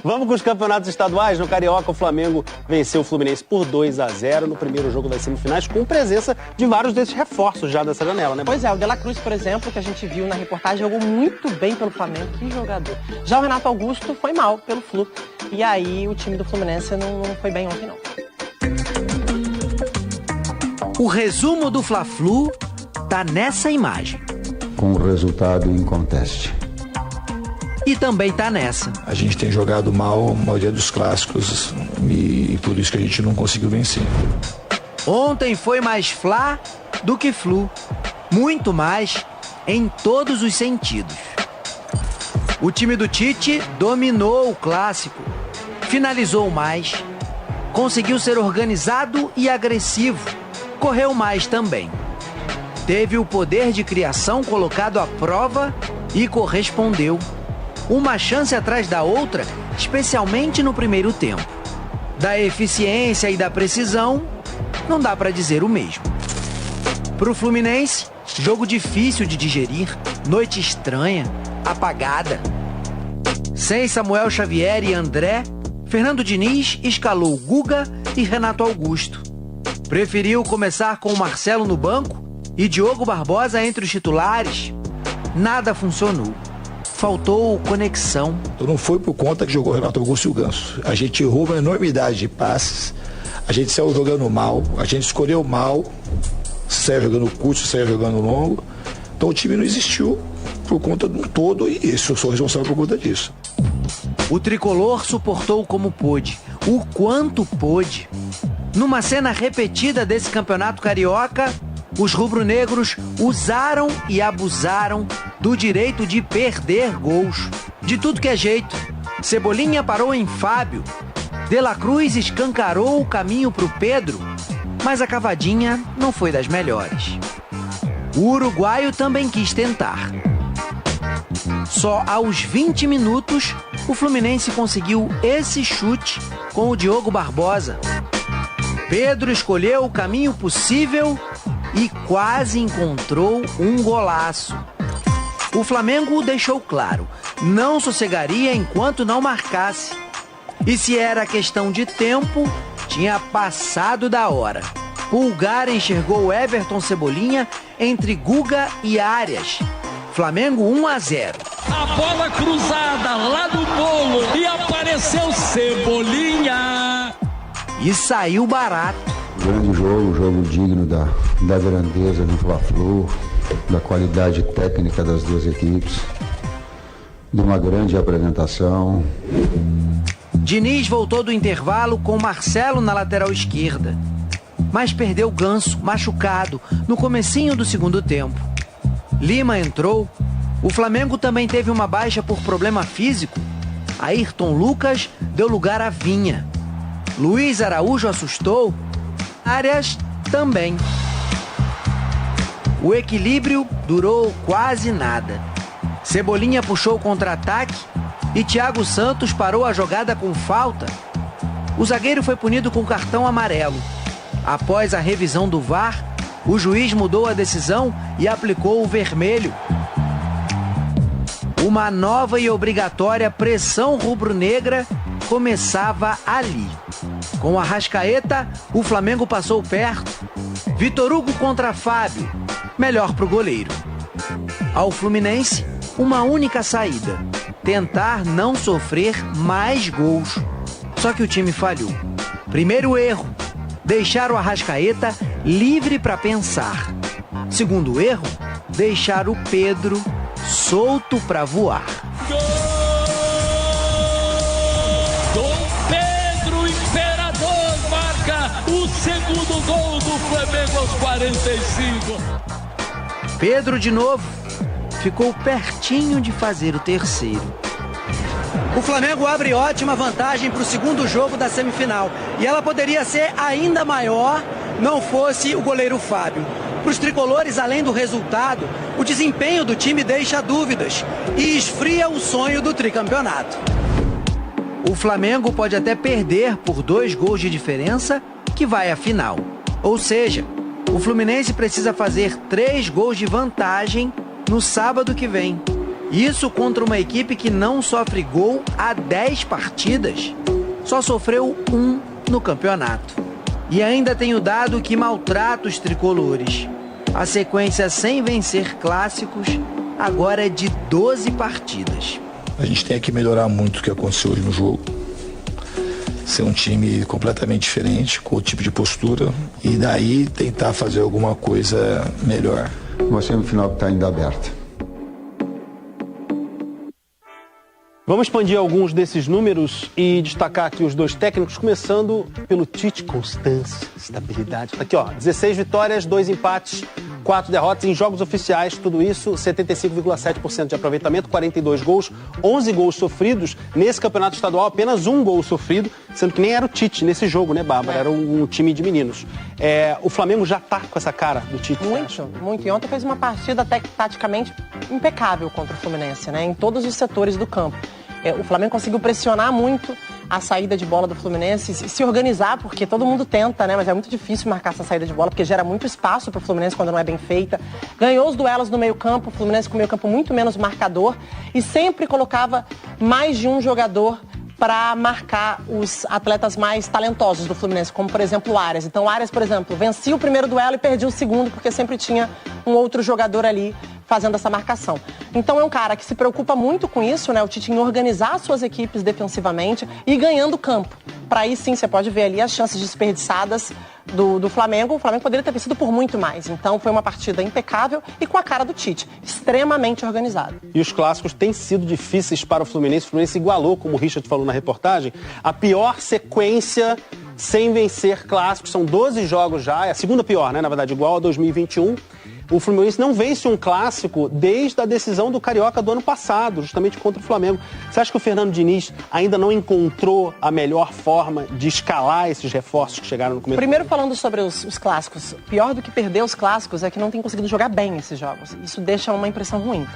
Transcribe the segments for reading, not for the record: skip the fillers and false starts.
Vamos com os campeonatos estaduais. No Carioca, o Flamengo venceu o Fluminense por 2-0 no primeiro jogo das semifinais, com presença de vários desses reforços já dessa janela, né? Pois é, o De La Cruz, por exemplo, que a gente viu na reportagem, jogou muito bem pelo Flamengo. Que jogador. Já o Renato Augusto foi mal pelo Flu. E aí o time do Fluminense não foi bem ontem, não. O resumo do Fla-Flu tá nessa imagem. Com o resultado em conteste. E também tá nessa. A gente tem jogado mal a maioria dos clássicos e por isso que a gente não conseguiu vencer. Ontem foi mais Fla do que Flu. Muito mais em todos os sentidos. O time do Tite dominou o clássico, finalizou mais, conseguiu ser organizado e agressivo, correu mais também. Teve o poder de criação colocado à prova e correspondeu. Uma chance atrás da outra, especialmente no primeiro tempo. Da eficiência e da precisão, não dá para dizer o mesmo. Pro Fluminense, jogo difícil de digerir, noite estranha, apagada. Sem Samuel Xavier e André, Fernando Diniz escalou Guga e Renato Augusto. Preferiu começar com o Marcelo no banco e Diogo Barbosa entre os titulares. Nada funcionou. Faltou conexão. Então não foi por conta que jogou Renato Augusto e o Ganso. A gente errou uma enormidade de passes, a gente saiu jogando mal, a gente escolheu mal, saiu jogando curto, saiu jogando longo. Então o time não existiu por conta de um todo e isso eu sou responsável por conta disso. O tricolor suportou como pôde, o quanto pôde. Numa cena repetida desse campeonato carioca, os rubro-negros usaram e abusaram do direito de perder gols. De tudo que é jeito. Cebolinha parou em Fábio. De La Cruz escancarou o caminho para o Pedro, mas a cavadinha não foi das melhores. O uruguaio também quis tentar. Só aos 20 minutos, o Fluminense conseguiu esse chute com o Diogo Barbosa. Pedro escolheu o caminho possível e quase encontrou um golaço. O Flamengo deixou claro, não sossegaria enquanto não marcasse. E se era questão de tempo, tinha passado da hora. Pulgar enxergou Everton Cebolinha entre Guga e Arias. Flamengo 1-0. A bola cruzada lá do bolo e apareceu Cebolinha. E saiu barato. Grande jogo digno da grandeza do Fla-Flu, da qualidade técnica das duas equipes, de uma grande apresentação. Diniz voltou do intervalo com Marcelo na lateral esquerda, mas perdeu Ganso, machucado, no comecinho do segundo tempo. Lima entrou. O Flamengo também teve uma baixa por problema físico. Ayrton Lucas deu lugar a Vinha. Luiz Araújo assustou. Arias também. O equilíbrio durou quase nada. Cebolinha puxou o contra-ataque e Thiago Santos parou a jogada com falta. O zagueiro foi punido com cartão amarelo. Após a revisão do VAR, o juiz mudou a decisão e aplicou o vermelho. Uma nova e obrigatória pressão rubro-negra começava ali. Com a Arrascaeta, o Flamengo passou perto. Vitor Hugo contra Fábio, melhor pro goleiro. Ao Fluminense, uma única saída: tentar não sofrer mais gols. Só que o time falhou. Primeiro erro: deixar o Arrascaeta livre para pensar. Segundo erro: deixar o Pedro solto para voar. Gol! Dom Pedro Imperador marca o segundo gol do Flamengo aos 45. Pedro de novo ficou pertinho de fazer o terceiro. O Flamengo abre ótima vantagem para o segundo jogo da semifinal. E ela poderia ser ainda maior não fosse o goleiro Fábio. Para os tricolores, além do resultado, o desempenho do time deixa dúvidas e esfria o sonho do tricampeonato. O Flamengo pode até perder por 2 gols de diferença, que vai à final. Ou seja, o Fluminense precisa fazer 3 gols de vantagem no sábado que vem. Isso contra uma equipe que não sofre gol há 10 partidas. Só sofreu 1 no campeonato. E ainda tem o dado que maltrata os tricolores. A sequência sem vencer clássicos agora é de 12 partidas. A gente tem que melhorar muito o que aconteceu hoje no jogo. Ser um time completamente diferente, com outro tipo de postura. E daí tentar fazer alguma coisa melhor. Uma semifinal que está ainda aberta. Vamos expandir alguns desses números e destacar aqui os dois técnicos, começando pelo Tite. Constância, estabilidade. Tá aqui, ó, 16 vitórias, 2 empates, 4 derrotas em jogos oficiais, tudo isso, 75,7% de aproveitamento, 42 gols, 11 gols sofridos. Nesse campeonato estadual, apenas 1 gol sofrido, sendo que nem era o Tite nesse jogo, né, Bárbara? Era um time de meninos. O Flamengo já tá com essa cara do Tite. Muito. E ontem fez uma partida até que taticamente impecável contra o Fluminense, né? Em todos os setores do campo. O Flamengo conseguiu pressionar muito a saída de bola do Fluminense, se organizar, porque todo mundo tenta, né? Mas é muito difícil marcar essa saída de bola, porque gera muito espaço para o Fluminense quando não é bem feita. Ganhou os duelos no meio-campo, o Fluminense com o meio-campo muito menos marcador e sempre colocava mais de um jogador para marcar os atletas mais talentosos do Fluminense, como, por exemplo, o Arias. Então, o Arias, por exemplo, vencia o primeiro duelo e perdia o segundo, porque sempre tinha um outro jogador ali fazendo essa marcação. Então, é um cara que se preocupa muito com isso, né? O Tite, em organizar suas equipes defensivamente e ganhando campo. Para aí, sim, você pode ver ali as chances desperdiçadas do Flamengo. O Flamengo poderia ter vencido por muito mais. Então, foi uma partida impecável e com a cara do Tite, extremamente organizada. E os clássicos têm sido difíceis para o Fluminense. O Fluminense igualou, como o Richard falou na reportagem, a pior sequência sem vencer clássicos. São 12 jogos já, é a segunda pior, né? Na verdade, igual a 2021. O Fluminense não vence um clássico desde a decisão do Carioca do ano passado, justamente contra o Flamengo. Você acha que o Fernando Diniz ainda não encontrou a melhor forma de escalar esses reforços que chegaram no começo? Primeiro, falando sobre os clássicos, pior do que perder os clássicos é que não tem conseguido jogar bem esses jogos. Isso deixa uma impressão ruim.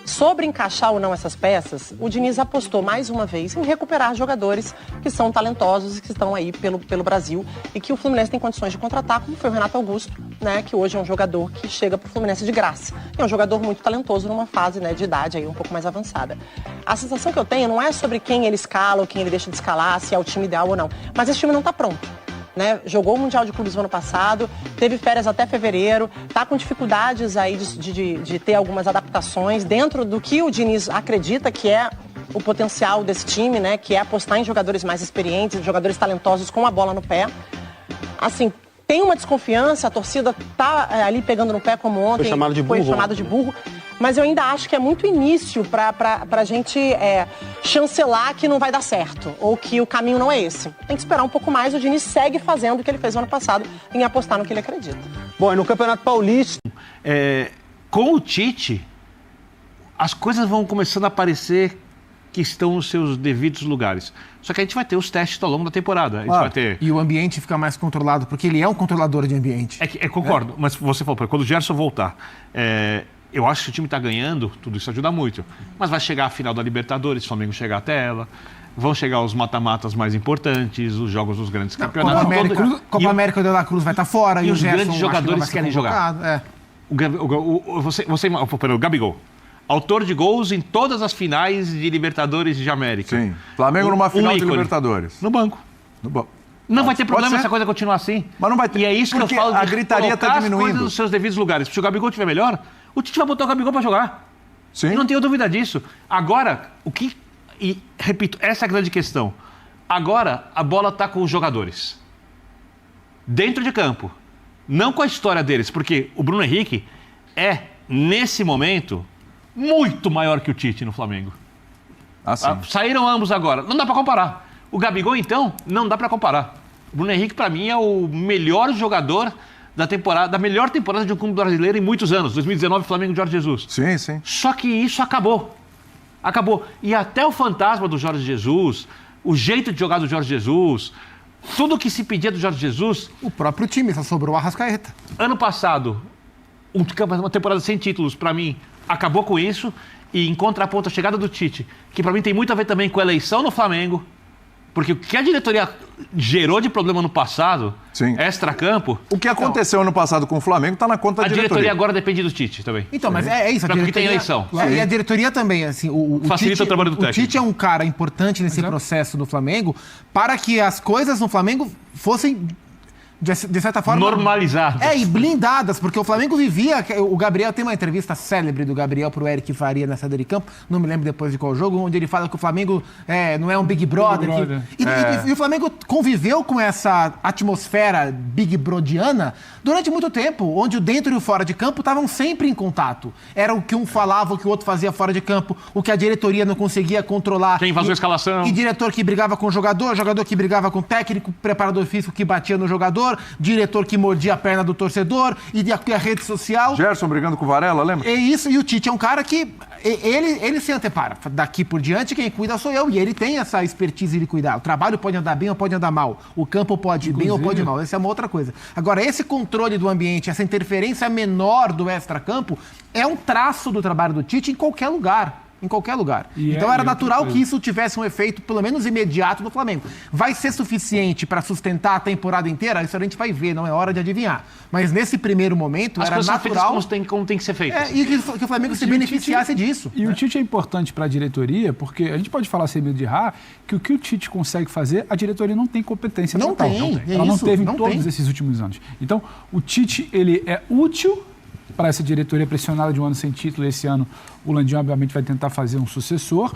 Sobre encaixar ou não essas peças, o Diniz apostou mais uma vez em recuperar jogadores que são talentosos e que estão aí pelo Brasil e que o Fluminense tem condições de contratar, como foi o Renato Augusto, né, que hoje é um jogador que chega para o Fluminense de graça. É um jogador muito talentoso numa fase, né, de idade aí um pouco mais avançada. A sensação que eu tenho não é sobre quem ele escala ou quem ele deixa de escalar, se é o time ideal ou não, mas esse time não está pronto. Né? Jogou o Mundial de Clubes no ano passado, teve férias até fevereiro, está com dificuldades aí de ter algumas adaptações dentro do que o Diniz acredita que é o potencial desse time, né? Que é apostar em jogadores mais experientes, jogadores talentosos com a bola no pé. Assim, tem uma desconfiança, a torcida tá ali pegando no pé como ontem, foi chamado de burro. Mas eu ainda acho que é muito início para a gente chancelar que não vai dar certo, ou que o caminho não é esse. Tem que esperar um pouco mais, o Diniz segue fazendo o que ele fez no ano passado, em apostar no que ele acredita. Bom, e no Campeonato Paulista... Com o Tite, as coisas vão começando a aparecer que estão nos seus devidos lugares. Só que a gente vai ter os testes ao longo da temporada. A gente vai ter... E o ambiente fica mais controlado, porque ele é um controlador de ambiente. Concordo, mas você falou, quando o Gerson voltar... Eu acho que o time está ganhando, tudo isso ajuda muito. Mas vai chegar a final da Libertadores, o Flamengo chegar até ela. Vão chegar os mata-matas mais importantes, os jogos dos grandes campeonatos. Copa América de la Cruz vai estar fora. E os grandes jogadores querem jogar. O Gabigol. Autor de gols em todas as finais de Libertadores e de América. Sim. Flamengo numa final de Libertadores. No banco. Não vai ter problema essa coisa continuar assim. Mas não vai ter. E é isso que eu falo de a gritaria está diminuindo. As coisas nos seus devidos lugares. Se o Gabigol estiver melhor, o Tite vai botar o Gabigol para jogar. Sim. Eu não tenho dúvida disso. Agora, repito, essa é a grande questão. Agora, a bola está com os jogadores. Dentro de campo. Não com a história deles, porque o Bruno Henrique é, nesse momento, muito maior que o Tite no Flamengo. Saíram ambos agora. Não dá para comparar. O Gabigol, então, não dá para comparar. O Bruno Henrique, para mim, é o melhor jogador da melhor temporada de um clube brasileiro em muitos anos. 2019, Flamengo, Jorge Jesus. Sim, sim. Só que isso acabou. E até o fantasma do Jorge Jesus, o jeito de jogar do Jorge Jesus, tudo que se pedia do Jorge Jesus... O próprio time, só sobrou o Arrascaeta. Ano passado, uma temporada sem títulos, para mim, acabou com isso. E em contraponto, a chegada do Tite, que para mim tem muito a ver também com a eleição no Flamengo, Porque o que a diretoria gerou de problema no passado, extracampo... O que aconteceu ano passado com o Flamengo está na conta da diretoria. A diretoria agora depende do Tite também. Então, mas é isso. Porque tem eleição. E a diretoria também, assim... Facilita o trabalho do técnico. O Tite é um cara importante nesse processo do Flamengo para que as coisas no Flamengo fossem... De certa forma... normalizadas. E blindadas, porque o Flamengo vivia... O Gabriel tem uma entrevista célebre do Gabriel pro Eric Faria na saída de campo, não me lembro depois de qual jogo, onde ele fala que o Flamengo não é um Big Brother. E o Flamengo conviveu com essa atmosfera Big Brodiana durante muito tempo, onde o dentro e o fora de campo estavam sempre em contato. Era o que um falava, o que o outro fazia fora de campo, o que a diretoria não conseguia controlar. Quem fazia a escalação. E diretor que brigava com o jogador que brigava com o técnico, preparador físico que batia no jogador, diretor que mordia a perna do torcedor e a rede social. Gerson brigando com o Varela, lembra? É isso, e o Tite é um cara que ele se antepara. Daqui por diante, quem cuida sou eu, e ele tem essa expertise de cuidar. O trabalho pode andar bem ou pode andar mal. O campo pode ir bem ou pode ir mal. Essa é uma outra coisa. Agora, esse controle do ambiente, essa interferência menor do extracampo, é um traço do trabalho do Tite em qualquer lugar. Em qualquer lugar. Então era natural que isso tivesse um efeito, pelo menos imediato, no Flamengo. Vai ser suficiente para sustentar a temporada inteira? Isso a gente vai ver, não é hora de adivinhar. Mas nesse primeiro momento, era natural... como tem que ser feito. E que o Flamengo se beneficiasse disso. E o Tite é importante para a diretoria, porque a gente pode falar sem medo de errar, que o que o Tite consegue fazer, a diretoria não tem competência total. Ela não teve em todos esses últimos anos. Então, o Tite, ele é útil para essa diretoria pressionada de um ano sem título. Esse ano o Landim, obviamente, vai tentar fazer um sucessor.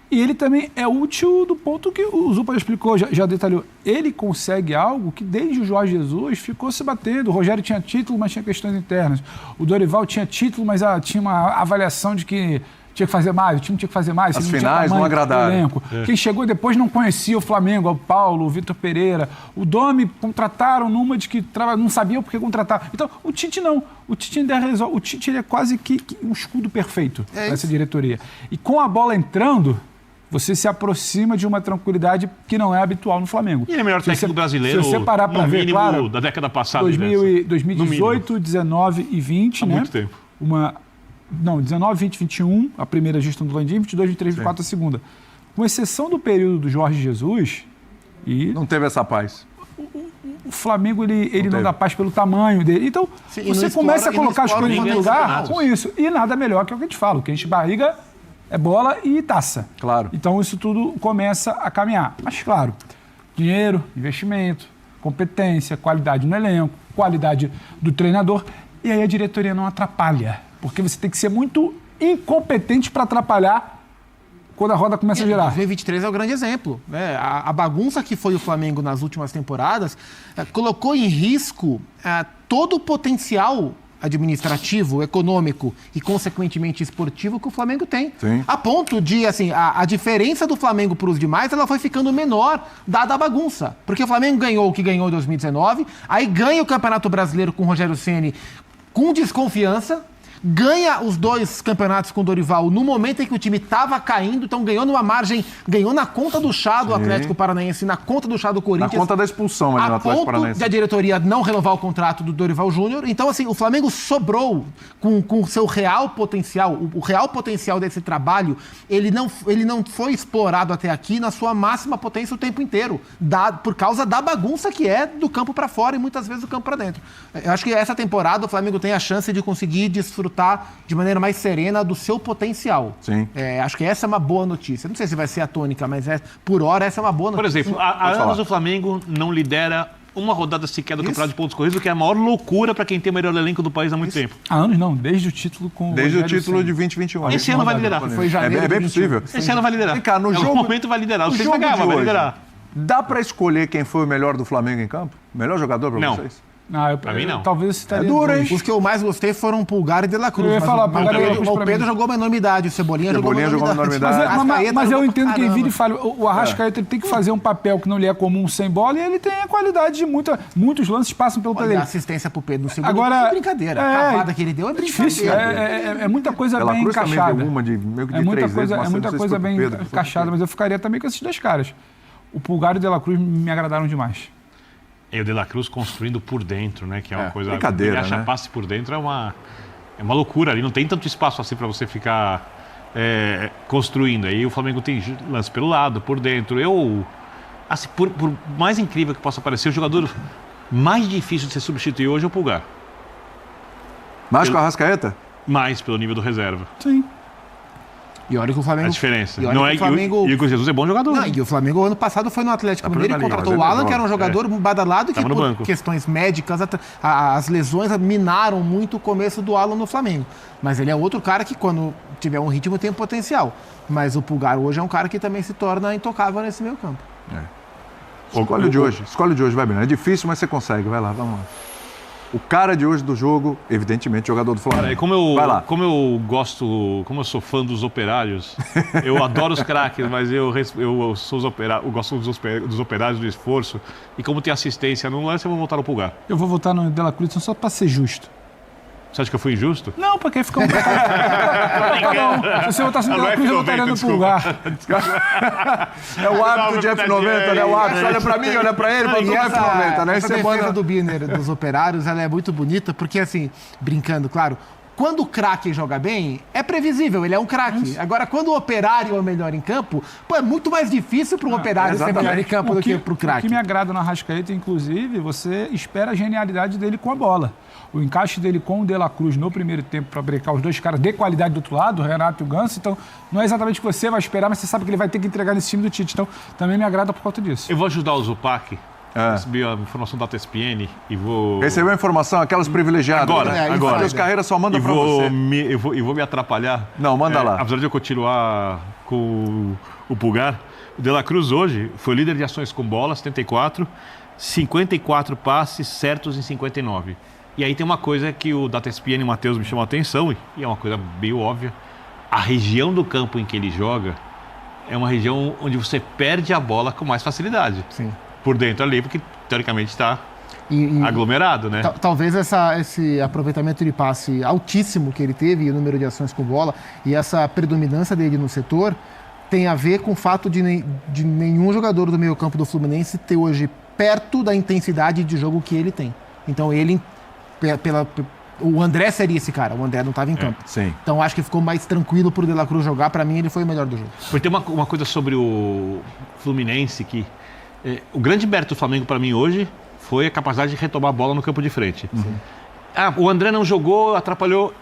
E ele também é útil do ponto que o Zupa já explicou, já detalhou. Ele consegue algo que desde o Jorge Jesus ficou se batendo. O Rogério tinha título, mas tinha questões internas. O Dorival tinha título, mas tinha uma avaliação de que tinha que fazer mais, o time tinha que fazer mais. As finais não agradaram. Quem chegou depois não conhecia o Flamengo, o Paulo, o Vitor Pereira. O Domi contrataram numa de que não sabiam por que contratar. Então, o Tite não. O Tite ainda resolve. O Tite ele é quase que um escudo perfeito para essa diretoria. E com a bola entrando, você se aproxima de uma tranquilidade que não é habitual no Flamengo. E é o melhor técnico brasileiro, se você parar para ver, claro, da década passada. 2018, 19 e 20, né? Há muito tempo. 19, 20, 21, a primeira gestão do Landim, 22, 23, 24, a segunda. Com exceção do período do Jorge Jesus... Não teve essa paz. O Flamengo, ele não dá paz pelo tamanho dele. Então, você começa a colocar as coisas no lugar com isso. E nada melhor que o que a gente fala. O que a gente barriga é bola e taça. Claro. Então, isso tudo começa a caminhar. Mas, claro, dinheiro, investimento, competência, qualidade no elenco, qualidade do treinador. E aí a diretoria não atrapalha. Porque você tem que ser muito incompetente para atrapalhar quando a roda começa a girar. 2023 é o grande exemplo. Né? A bagunça que foi o Flamengo nas últimas temporadas colocou em risco todo o potencial administrativo, econômico e, consequentemente, esportivo que o Flamengo tem. Sim. A ponto de, assim, a diferença do Flamengo para os demais, ela foi ficando menor, dada a bagunça. Porque o Flamengo ganhou o que ganhou em 2019, aí ganha o Campeonato Brasileiro com o Rogério Ceni com desconfiança, ganha os 2 campeonatos com o Dorival no momento em que o time estava caindo, então ganhou numa margem, ganhou na conta do chá do Atlético Paranaense, na conta do chá do Corinthians. Na conta da expulsão ali no Atlético Paranaense. A ponto da diretoria não renovar o contrato do Dorival Júnior. Então, assim, o Flamengo sobrou com o seu real potencial. O real potencial desse trabalho, ele não foi explorado até aqui na sua máxima potência o tempo inteiro, por causa da bagunça que é do campo para fora e muitas vezes do campo para dentro. Eu acho que essa temporada o Flamengo tem a chance de conseguir desfrutar de maneira mais serena do seu potencial. Sim. Acho que essa é uma boa notícia. Não sei se vai ser a tônica, mas por hora essa é uma boa notícia. Por exemplo, há anos o Flamengo não lidera uma rodada sequer do Campeonato de Pontos Corridos, que é a maior loucura para quem tem o melhor elenco do país há muito tempo. Há anos não, desde o título com Desde o título de 2021. Esse ano vai liderar. Foi janeiro é bem possível. Esse ano vai liderar. Vem cá, no jogo, momento vai liderar. O jogo vai liderar. Dá para escolher quem foi o melhor do Flamengo em campo? Melhor jogador para vocês? Pra mim, não. Talvez eu estaria... duro, hein? Os que eu mais gostei foram Pulgar e De La Cruz. Eu ia falar, o Pedro jogou uma enormidade, o Cebolinha jogou uma enormidade. Mas eu entendo que Envide fala, o Arrascaeta ele tem que fazer um papel que não lhe é comum sem bola e ele tem a qualidade de muitos lances passam pelo pé dele. A assistência pro Pedro no segundo agora, é brincadeira. A cavada que ele deu é difícil. É muita coisa bem encaixada. É muita coisa bem encaixada, mas eu ficaria também com esses 2 caras. O Pulgar e o De La Cruz me agradaram demais. E o De La Cruz construindo por dentro, né? Que é uma coisa... Brincadeira, ele acha passe por dentro é uma loucura ali. Não tem tanto espaço assim para você ficar construindo. Aí o Flamengo tem lance pelo lado, por dentro. Assim, por mais incrível que possa parecer, o jogador mais difícil de se substituir hoje é o Pulgar. Mais com a Arrascaeta? Mais pelo nível do reserva. Sim. E olha que o Flamengo... A diferença. Não é, o Igor Jesus é bom jogador. Não, e o Flamengo ano passado foi no Atlético Mineiro e contratou o Alan, que era um jogador badalado, que por questões médicas, as lesões minaram muito o começo do Alan no Flamengo. Mas ele é outro cara que quando tiver um ritmo tem potencial. Mas o Pulgar hoje é um cara que também se torna intocável nesse meio campo. Escolhe o de hoje, vai bem. É difícil, mas você consegue. Vai lá, vamos lá. O cara de hoje do jogo, evidentemente, jogador do Flamengo. Como eu sou fã dos operários, eu adoro os craques, mas eu gosto dos operários do esforço. E como tem assistência no lance, eu vou votar no Pulgar. Eu vou votar no De La Cruz só para ser justo. Você acha que eu fui injusto? Não, porque ficou Se você votasse no De La Cruz, eu votaria no Pulgar. É o hábito de F90, né? O hábito. Olha pra mim, olha pra ele, mas o F90, né? Essa defesa do Birner, dos operários, ela é muito bonita, porque assim, brincando, claro, quando o craque joga bem, é previsível, ele é um craque. Agora, quando o operário é o melhor em campo, é muito mais difícil para o operário ser melhor em campo do que para o craque. O que me agrada no Arrascaeta, inclusive, você espera a genialidade dele com a bola. O encaixe dele com o De La Cruz no primeiro tempo para brecar os dois caras de qualidade do outro lado, o Renato e o Ganso. Então, não é exatamente o que você vai esperar, mas você sabe que ele vai ter que entregar nesse time do Tite. Então, também me agrada por conta disso. Eu vou ajudar o Zupac. Recebi a informação da TSPN e vou... Recebeu a informação, aquelas privilegiadas. Agora. Os Carreiras só mandam pra você. E vou me atrapalhar. Não, manda lá. Apesar de eu continuar com o Pulgar, o De La Cruz hoje foi líder de ações com bola, 74, 54 passes certos em 59. E aí tem uma coisa que o da TSPN, Matheus, me chamou a atenção, e é uma coisa meio óbvia. A região do campo em que ele joga é uma região onde você perde a bola com mais facilidade. Sim. Por dentro ali, porque teoricamente está aglomerado, né? Talvez esse aproveitamento de passe altíssimo que ele teve, e o número de ações com bola, e essa predominância dele no setor, tem a ver com o fato de nenhum jogador do meio campo do Fluminense ter hoje perto da intensidade de jogo que ele tem. Então ele, o André seria esse cara, o André não estava em campo. Sim. Então acho que ficou mais tranquilo pro De La Cruz jogar, para mim ele foi o melhor do jogo. Porque tem uma coisa sobre o Fluminense que... o grande mérito do Flamengo para mim hoje foi a capacidade de retomar a bola no campo de frente. O André não jogou, atrapalhou.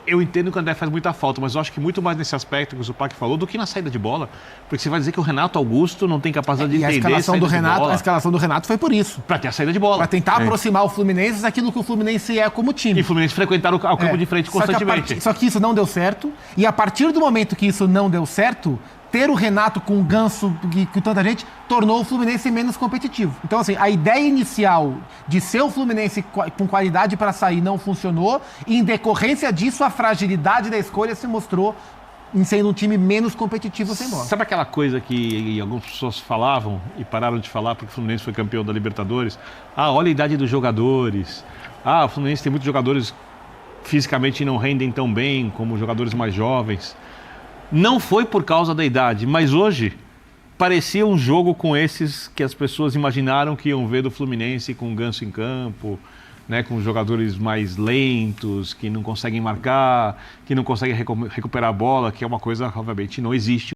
Eu entendo que o André faz muita falta, mas eu acho que muito mais nesse aspecto que o Zupac falou do que na saída de bola. Porque você vai dizer que o Renato Augusto não tem capacidade de entender a escalação do Renato foi por isso. Para ter a saída de bola. Para tentar aproximar o Fluminense daquilo que o Fluminense é como time. E o Fluminense frequentar o campo de frente constantemente. Só que isso não deu certo. E a partir do momento que isso não deu certo, ter o Renato com o Ganso, com tanta gente, tornou o Fluminense menos competitivo. Então, assim, a ideia inicial de ser o Fluminense com qualidade para sair não funcionou, e em decorrência disso, a fragilidade da escolha se mostrou em sendo um time menos competitivo sem bola. Sabe aquela coisa que algumas pessoas falavam e pararam de falar porque o Fluminense foi campeão da Libertadores? Olha a idade dos jogadores. O Fluminense tem muitos jogadores que fisicamente não rendem tão bem como jogadores mais jovens. Não foi por causa da idade, mas hoje parecia um jogo com esses que as pessoas imaginaram que iam ver do Fluminense com o Ganso em campo, né, com jogadores mais lentos, que não conseguem marcar, que não conseguem recuperar a bola, que é uma coisa, obviamente, não existe.